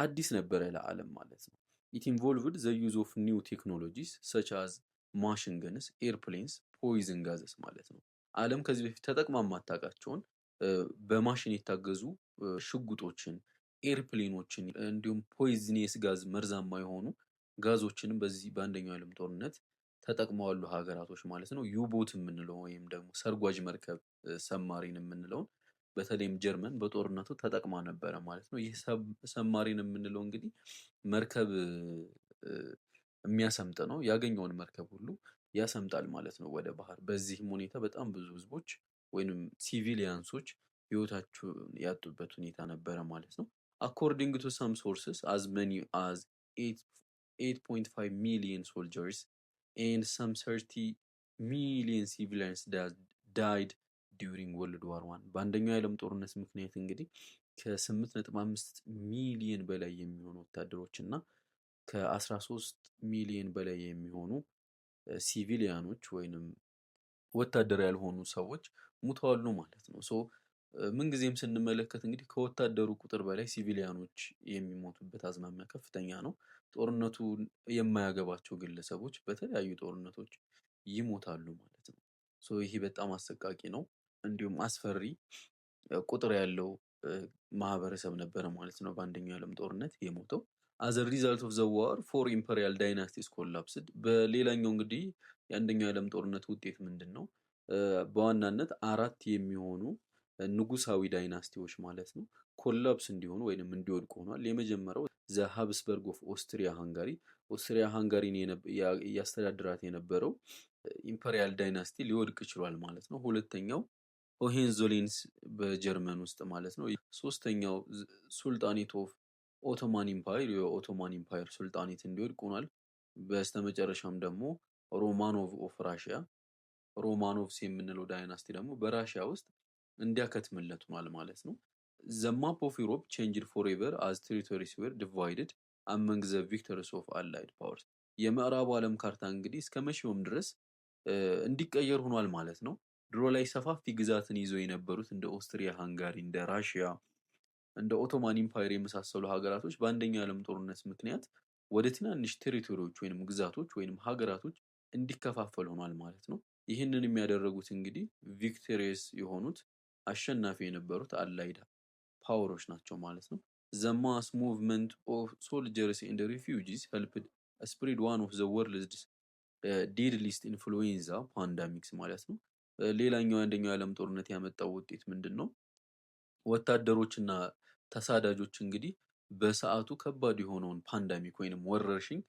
አዲስ ነበረ ለዓለም ማለት ነው። ኢት ኢንቮልቭድ ዘ ዩዝ ኦፍ ኒው ቴክኖሎጂስ ሰች አዝ ማሽን ገንስ፣ ኤርፕሌንስ፣ ፖይዝን ጋዘስ ማለት ነው። ዓለም ከዚህ በፊት ተጠቅማ የማታውቃቸውን በማሽን የታገዙ ሽጉጦችን፣ ኤርፕሌኖችን እንዲሁም ፖይዝኒየስ ጋዝ መርዛማ የሆኑ ጋዞችንም በዚህ በአንደኛው የዓለም ጦርነት ተጠቅመዋሉ ሀገራቶች ማለት ነው። ዩቦት የምንለው ወይም ደግሞ ሰርጓጅ መርከብ ሰብማሪን የምንለውን በተለይም ጀርመን በጦርነቱ ተጠቅማ ነበረ ማለት ነው። ይህ ሰብማሪን የምንለው እንግዲህ መርከብ የሚያሰምጥ ነው። ያገኘውን መርከብ ሁሉ ያሰምጣል ማለት ነው ወደ ባህር። በዚህም ሁኔታ በጣም ብዙ ህዝቦች ወይንም ሲቪሊያንሶች ህይወታቸውን ያጡበት ሁኔታ ነበረ ማለት ነው። አኮርዲንግ ቱ ሰም ሶርስስ አዝ መኒ አዝ 8.5 million soldiers and some 30 million civilians died during World War I በአንደኛው የዓለም ጦርነት ምክንያት እንግዲህ ከ8.5 ሚሊዮን በላይ የሚሆኑ ወታደሮች እና ከ13 ሚሊዮን በላይ የሚሆኑ ሲቪሊያኖች ወይንም ወታደር ያልሆኑ ሰዎች ሙተዋል ማለት ነው። ሶ ምንጊዜም ስንመለከት እንግዲህ ከወታደሩ ቁጥር በላይ ሲቪሊያኖች የሚሞቱበት አዝማሚያ ከፍተኛ ነው። ጦርነቱ የማያገባቸው ግለሰቦች በተለያዩ ጦርነቶች ይሞታሉ ማለት ነው። ሶ ይሄ በጣም አሰቃቂ ነው። እንዲሁም አስፈሪ ቁጥር ያለው ማህበረሰብ ነበረ ማለት ነው በአንደኛው የዓለም ጦርነት የሞተው። as a result of the war four imperial dynasties collapsed በሌላኛው እንግዲህ የአንደኛው የዓለም ጦርነት ውጤት ምንድን ነው? በዋናነት አራት የሚሆኑ ንጉሳዊ ዳይናስቲዎች ማለት ነው ኮላፕስ እንዲሆኑ ወይንም እንዲወድቁ ሆኗል። የመጀመሪያው ዘ ሃብስበርግ ኦፍ ኦስትሪያ ሃንጋሪ ኦስትሪያ ሃንጋሪን ያስተዳድራት የነበረው ኢምፐሪያል ዳይናስቲ ሊወድቅ ችሏል ማለት ነው። ሁለተኛው ሆሄንዞሌንስ በጀርመን ውስጥ ማለት ነው። ሶስተኛው ሱልጣኔት ኦፍ ኦቶማን ኢምፓየር የኦቶማን ኢምፓየር ሱልጣኔት እንዲወድቅ ሆኗል። በስተመጨረሻም ደግሞ ሮማኖቭ ኦፍ ራሽያ ሮማኖቭስ የምንለው ዳይናስቲ ደግሞ በራሽያ ውስጥ እንዲያከትምለት ሆኗል ማለት ነው። The map of Europe changed forever as territories were divided among the victors of allied powers የምዕራቡ ዓለም ካርታ እንግዲህ እስከ መቼውም ድረስ እንዲቀየር ሆኗል ማለት ነው። ድሮ ላይ ሰፋፊ ግዛትን ይዘው የነበሩት እንደ ኦስትሪያ ሃንጋሪ፣ እንደ ራሽያ፣ እንደ ኦቶማን ኢምፓየር የመሳሰሉ ሀገራቶች በአንደኛው የዓለም ጦርነት ምክንያት ወደ ትናንሽ ቴሪቶሪዎች ወይንም ግዛቶች ወይንም ሀገራቶች እንዲከፋፈል ሆኗል ማለት ነው። ይህንን የሚያደረጉት እንግዲህ ቪክቶሪየስ የሆኑት አሸናፊ የነበሩት አላይድ ፓወሮች ናቸው ማለት ነው። ዘ ማስ ሙቭመንት ኦፍ ሶልጀርስ ኤንድ ሪፊውጂስ ሄልፕድ ስፕሪድ ዋን ኦፍ ዘ ወርልድስ ዴድሊስት ኢንፍሉዌንዛ ፓንዳሚክስ ማለት ነው። ሌላኛው የአንደኛው የዓለም ጦርነት ያመጣው ውጤት ምንድን ነው? ወታደሮችና ተሳዳጆች እንግዲህ በሰዓቱ ከባድ የሆነውን ፓንዳሚክ ወይንም ወረርሽኝ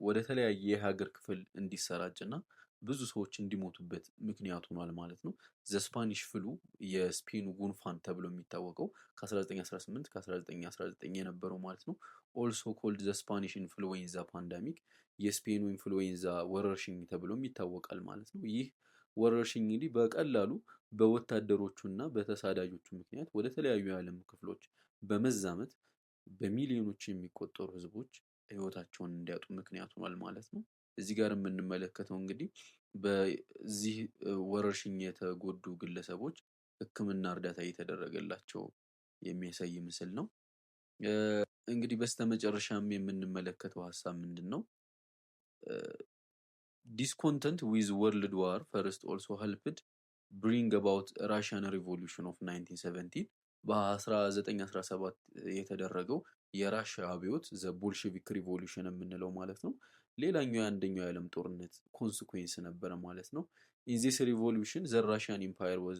ወደ ተለያየ የሀገር ክፍል እንዲሰራጭና ብዙ ሰዎች እንዲሞቱበት ምክንያት ሆኗል ማለት ነው። ዘ ስፓኒሽ ፍሉ የስፔኑ ጉንፋን ተብሎ የሚታወቀው ከ1918 ከ1919 የነበረው ማለት ነው። ኦልሶ ኮልድ ዘ ስፓኒሽ ኢንፍሉዌንዛ ፓንዳሚክ የስፔኑ ኢንፍሉዌንዛ ወረርሽኝ ተብሎም ይታወቃል ማለት ነው። ይህ ወረርሽኝ እንግዲህ በቀላሉ በወታደሮቹና በተሳዳጆቹ ምክንያት ወደ ተለያዩ የዓለም ክፍሎች በመዛመት በሚሊዮኖች የሚቆጠሩ ህዝቦች ህይወታቸውን እንዲያጡ ምክንያት ሆኗል ማለት ነው። እዚህ ጋር የምንመለከተው እንግዲህ በዚህ ወረርሽኝ የተጎዱ ግለሰቦች ሕክምና እርዳታ እየተደረገላቸው የሚያሳይ ምስል ነው። እንግዲህ በስተመጨረሻም የምንመለከተው ሀሳብ ምንድን ነው? ዲስኮንተንት ዊዝ ወርልድ ዋር ፈርስት ኦልሶ ሄልፕድ ብሪንግ አባውት ራሽያን ሪቮሉሽን ኦፍ 1917 በ1917 የተደረገው የራሽያ አብዮት ዘ ቦልሼቪክ ሪቮሉሽን የምንለው ማለት ነው። ሌላኛው የአንደኛው የዓለም ጦርነት ኮንስኩዌንስ ነበረ ማለት ነው። ኢን ዚስ ሪቮሉሽን ዘ ራሽያን ኢምፓየር ዋዝ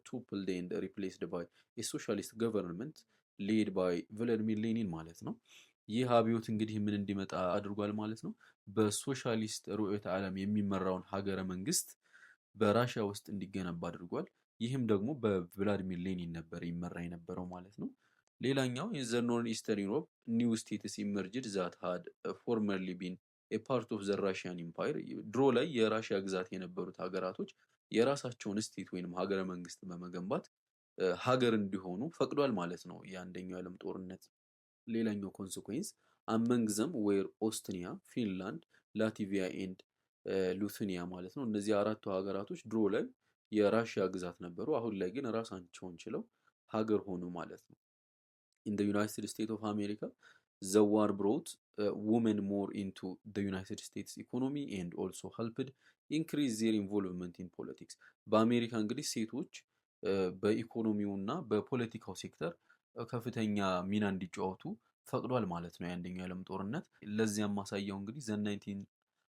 ቶፕልድ ኤንድ ሪፕሌስድ ባይ የሶሻሊስት ገቨርንመንት ሌድ ባይ ቭላድሚር ሌኒን ማለት ነው። ይህ አብዮት እንግዲህ ምን እንዲመጣ አድርጓል ማለት ነው? በሶሻሊስት ርዕዮተ ዓለም የሚመራውን ሀገረ መንግስት በራሽያ ውስጥ እንዲገነባ አድርጓል። ይህም ደግሞ በቭላድሚር ሌኒን ነበር ይመራ የነበረው ማለት ነው። ሌላኛው ዘ ኖርን ኢስተርን ዩሮፕ ኒው ስቴትስ ኢመርጅድ ዛት ሃድ ፎርመርሊ ቢን ኤ ፓርት ኦፍ ዘ ራሽያን ኢምፓየር ድሮ ላይ የራሽያ ግዛት የነበሩት ሀገራቶች የራሳቸውን ስቴት ወይንም ሀገረ መንግስት በመገንባት ሀገር እንዲሆኑ ፈቅዷል ማለት ነው የአንደኛው የዓለም ጦርነት። ሌላኛው ኮንስኩዌንስ አመንግ ዘም ዌር ኦስትሪያ፣ ፊንላንድ፣ ላትቪያ ኤንድ ሊቱዌኒያ ማለት ነው። እነዚህ አራቱ ሀገራቶች ድሮ ላይ የራሽያ ግዛት ነበሩ። አሁን ላይ ግን ራሳቸውን ችለው ሀገር ሆኑ ማለት ነው። ኢን ዘ ዩናይትድ ስቴትስ ኦፍ አሜሪካ ዘ ዋር ብሮት ውመን ሞር ኢንቱ ዘ ዩናይትድ ስቴትስ ኢኮኖሚ ኤንድ ኦልሶ ሄልፕድ ኢንክሪዝ ዜር ኢንቮልቭመንት ኢን ፖለቲክስ። በአሜሪካ እንግዲህ ሴቶች በኢኮኖሚውና በፖለቲካው ሴክተር ከፍተኛ ሚና እንዲጫወቱ ፈቅዷል ማለት ነው የአንደኛው የዓለም ጦርነት። ለዚያም ማሳያው እንግዲህ ዘ 19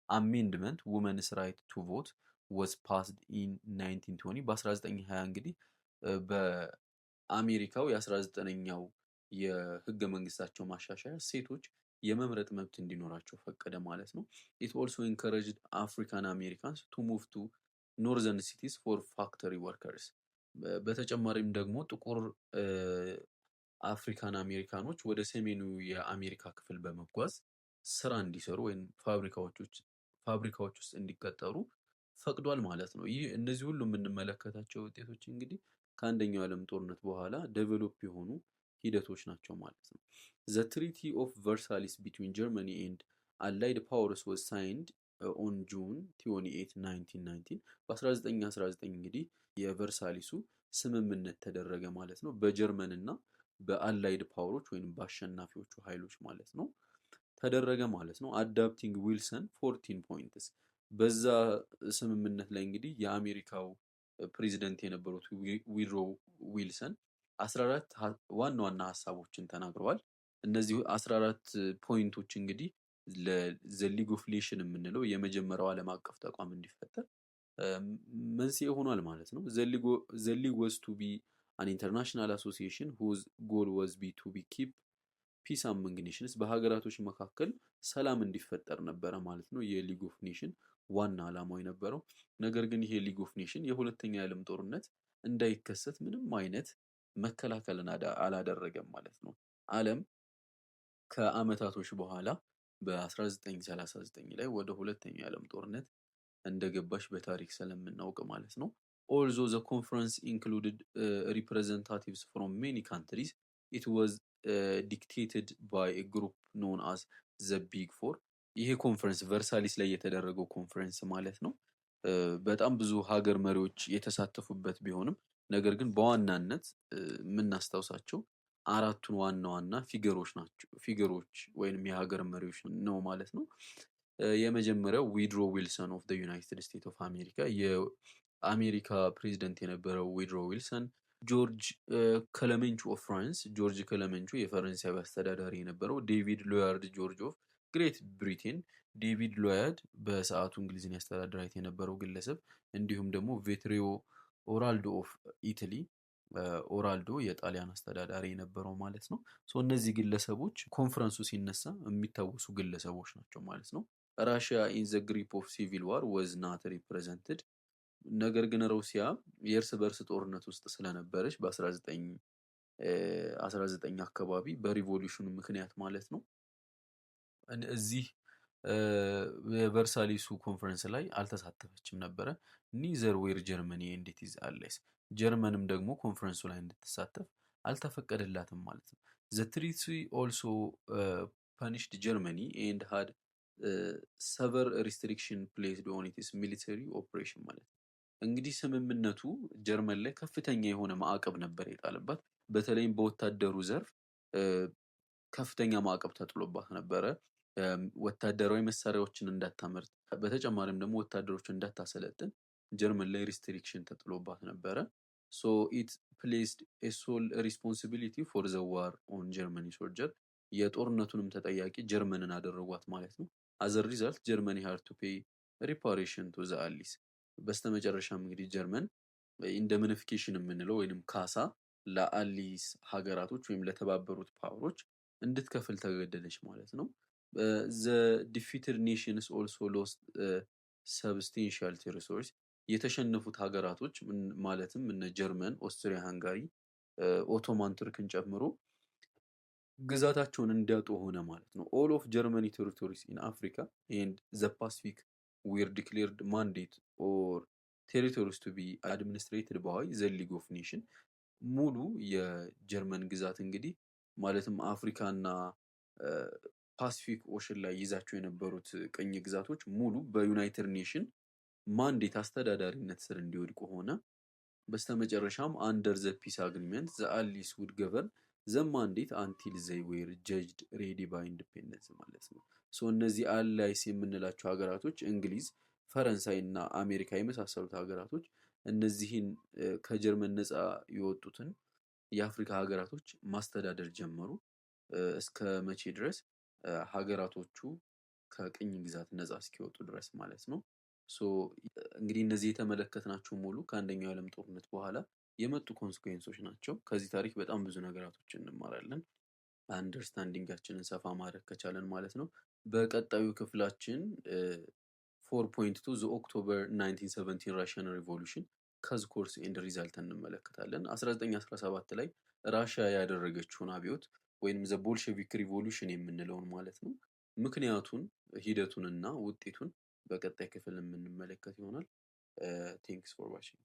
አሜንድመንት ውመንስ ራይት ቱ ቮት ወዝ ፓስድ ኢን 1920 በ1920 እንግዲህ በአሜሪካው የ19ኛው የህገ መንግስታቸው ማሻሻያ ሴቶች የመምረጥ መብት እንዲኖራቸው ፈቀደ ማለት ነው። ኢት ኦልሶ ኢንከረጅድ አፍሪካን አሜሪካንስ ቱ ሙቭ ቱ ኖርዘርን ሲቲስ ፎር ፋክተሪ ወርከርስ። በተጨማሪም ደግሞ ጥቁር አፍሪካን አሜሪካኖች ወደ ሰሜኑ የአሜሪካ ክፍል በመጓዝ ስራ እንዲሰሩ ወይም ፋብሪካዎች ውስጥ እንዲቀጠሩ ፈቅዷል ማለት ነው። ይህ እነዚህ ሁሉ የምንመለከታቸው ውጤቶች እንግዲህ ከአንደኛው የዓለም ጦርነት በኋላ ዴቨሎፕ የሆኑ ሂደቶች ናቸው ማለት ነው። ዘ ትሪቲ ኦፍ ቨርሳሊስ ቢትዊን ጀርመኒ ኤንድ አላይድ ፓወርስ ወዝ ሳይንድ ኦን ጁን 28 1919 በ1919 እንግዲህ የቨርሳሊሱ ስምምነት ተደረገ ማለት ነው። በጀርመን እና በአላይድ ፓወሮች ወይም በአሸናፊዎቹ ኃይሎች ማለት ነው ተደረገ ማለት ነው። አዳፕቲንግ ዊልሰን 14 ፖይንትስ በዛ ስምምነት ላይ እንግዲህ የአሜሪካው ፕሬዚደንት የነበሩት ዊድሮ ዊልሰን 14 ዋና ዋና ሀሳቦችን ተናግረዋል። እነዚህ 14 ፖይንቶች እንግዲህ ለዘ ሊግ ኦፍ ኔሽን የምንለው የመጀመሪያው ዓለም አቀፍ ተቋም እንዲፈጠር መንስኤ ሆኗል ማለት ነው። ዘ ሊግ ወዝ ቱ ቢ አን ኢንተርናሽናል አሶሲዬሽን ሁዝ ጎል ወዝ ቢ ቱ ቢ ኪፕ ፒስ አመንግ ኔሽንስ በሀገራቶች መካከል ሰላም እንዲፈጠር ነበረ ማለት ነው የሊግ ኦፍ ኔሽን ዋና ዓላማው የነበረው። ነገር ግን ይሄ ሊግ ኦፍ ኔሽን የሁለተኛ የዓለም ጦርነት እንዳይከሰት ምንም አይነት መከላከልን አላደረገም ማለት ነው። ዓለም ከአመታቶች በኋላ በ1939 ላይ ወደ ሁለተኛው የዓለም ጦርነት እንደገባች በታሪክ ስለምናውቅ ማለት ነው። ኦልዞ ዘ ኮንፈረንስ ኢንክሉድድ ሪፕሬዘንታቲቭስ ፍሮም ሜኒ ካንትሪስ ኢት ዋዝ ዲክቴትድ ባይ ኤ ግሩፕ ኖን አዝ ዘ ቢግ ፎር። ይሄ ኮንፈረንስ ቨርሳሊስ ላይ የተደረገው ኮንፈረንስ ማለት ነው በጣም ብዙ ሀገር መሪዎች የተሳተፉበት ቢሆንም ነገር ግን በዋናነት የምናስታውሳቸው አራቱን ዋና ዋና ፊገሮች ናቸው። ፊገሮች ወይንም የሀገር መሪዎች ነው ማለት ነው። የመጀመሪያው ዊድሮ ዊልሰን ኦፍ ዩናይትድ ስቴትስ ኦፍ አሜሪካ የአሜሪካ ፕሬዚደንት የነበረው ዊድሮ ዊልሰን፣ ጆርጅ ከለሜንቹ ኦፍ ፍራንስ ጆርጅ ከለሜንቹ የፈረንሳዊ አስተዳዳሪ የነበረው፣ ዴቪድ ሎያርድ ጆርጅ ኦፍ ግሬት ብሪቴን ዴቪድ ሎያርድ በሰዓቱ እንግሊዝን ያስተዳድራት የነበረው ግለሰብ፣ እንዲሁም ደግሞ ቬትሪዮ ኦራልዶ ኦፍ ኢታሊ ኦራልዶ የጣሊያን አስተዳዳሪ የነበረው ማለት ነው። እነዚህ ግለሰቦች ኮንፈረንሱ ሲነሳ የሚታወሱ ግለሰቦች ናቸው ማለት ነው። ራሽያ ኢን ዘ ግሪፕ ኦፍ ሲቪል ዋር ወዝ ናት ሪፕሬዘንትድ። ነገር ግን ሩሲያ የእርስ በርስ ጦርነት ውስጥ ስለነበረች በ1919 አካባቢ በሪቮሉሽኑ ምክንያት ማለት ነው እዚህ የቨርሳሊሱ ኮንፈረንስ ላይ አልተሳተፈችም ነበረ። ኒዘር ዌር ጀርመኒ ኤንድ ኢት ኢዝ አላይስ፣ ጀርመንም ደግሞ ኮንፈረንሱ ላይ እንድትሳተፍ አልተፈቀደላትም ማለት ነው። ዘ ትሪቲ ኦልሶ ፐኒሽድ ጀርመኒ ኤንድ ሃድ ሰቨር ሪስትሪክሽን ፕሌስድ ኦን ኢትስ ሚሊተሪ ኦፕሬሽን ማለት ነው። እንግዲህ ስምምነቱ ጀርመን ላይ ከፍተኛ የሆነ ማዕቀብ ነበር የጣለባት። በተለይም በወታደሩ ዘርፍ ከፍተኛ ማዕቀብ ተጥሎባት ነበረ። ወታደራዊ መሳሪያዎችን እንዳታመርት፣ በተጨማሪም ደግሞ ወታደሮችን እንዳታሰለጥን ጀርመን ላይ ሪስትሪክሽን ተጥሎባት ነበረ። ሶ ኢት ፕሌስድ ኤ ሶል ሪስፖንሲቢሊቲ ፎር ዘ ዋር ኦን ጀርመኒ ሶልጀር፣ የጦርነቱንም ተጠያቂ ጀርመንን አደረጓት ማለት ነው። አዘር ሪዛልት ጀርመኒ ሃድ ቱ ፔይ ሪፓሬሽን ቱ ዘ አሊስ። በስተመጨረሻም እንግዲህ ጀርመን ኢንደምኒፊኬሽን የምንለው ወይንም ካሳ ለአሊስ ሀገራቶች ወይም ለተባበሩት ፓወሮች እንድትከፍል ተገደደች ማለት ነው። ዘ ዲፊትድ ኔሽንስ ኦልሶ ሎስት ሰብስቴንሻል ቴሪቶሪስ፣ የተሸነፉት ሀገራቶች ማለትም እነ ጀርመን፣ ኦስትሪያ ሃንጋሪ፣ ኦቶማን ቱርክን ጨምሮ ግዛታቸውን እንዲያጡ ሆነ ማለት ነው። ኦል ኦፍ ጀርመኒ ቴሪቶሪስ ኢን አፍሪካ ኤንድ ዘ ፓሲፊክ ዌር ዲክሌርድ ማንዴት ኦር ቴሪቶሪስ ቱ ቢ አድሚኒስትሬትድ ባይ ዘ ሊግ ኦፍ ኔሽን። ሙሉ የጀርመን ግዛት እንግዲህ ማለትም አፍሪካና ፓሲፊክ ኦሽን ላይ ይዛቸው የነበሩት ቅኝ ግዛቶች ሙሉ በዩናይትድ ኔሽን ማንዴት አስተዳዳሪነት ስር እንዲወድቁ ሆነ። በስተመጨረሻም አንደር ዘ ፒስ አግሪመንት ዘ አሊስ ውድ ገቨርን ዘ ማንዴት አንቲል ዘይ ዌር ጀጅድ ሬዲ ባይ ኢንዲፔንደንስ ማለት ነው። እነዚህ አላይስ የምንላቸው ሀገራቶች እንግሊዝ፣ ፈረንሳይ እና አሜሪካ የመሳሰሉት ሀገራቶች እነዚህን ከጀርመን ነፃ የወጡትን የአፍሪካ ሀገራቶች ማስተዳደር ጀመሩ። እስከ መቼ ድረስ? ሀገራቶቹ ከቅኝ ግዛት ነፃ እስኪወጡ ድረስ ማለት ነው። እንግዲህ እነዚህ የተመለከትናቸው ሙሉ ከአንደኛው የዓለም ጦርነት በኋላ የመጡ ኮንስኩዌንሶች ናቸው። ከዚህ ታሪክ በጣም ብዙ ነገራቶችን እንማራለን፣ አንደርስታንዲንጋችንን ሰፋ ማድረግ ከቻለን ማለት ነው። በቀጣዩ ክፍላችን 4.2 ዘ ኦክቶበር 1917 ራሽያን ሪቮሉሽን ከዝ ኮርስ ኤንድ ሪዛልት እንመለከታለን። 1917 ላይ ራሽያ ያደረገችውን አብዮት ወይም ዘ ቦልሸቪክ ሪቮሉሽን የምንለውን ማለት ነው። ምክንያቱን፣ ሂደቱንና ውጤቱን በቀጣይ ክፍል የምንመለከት ይሆናል። ቴንክስ ፎር ዋቺንግ።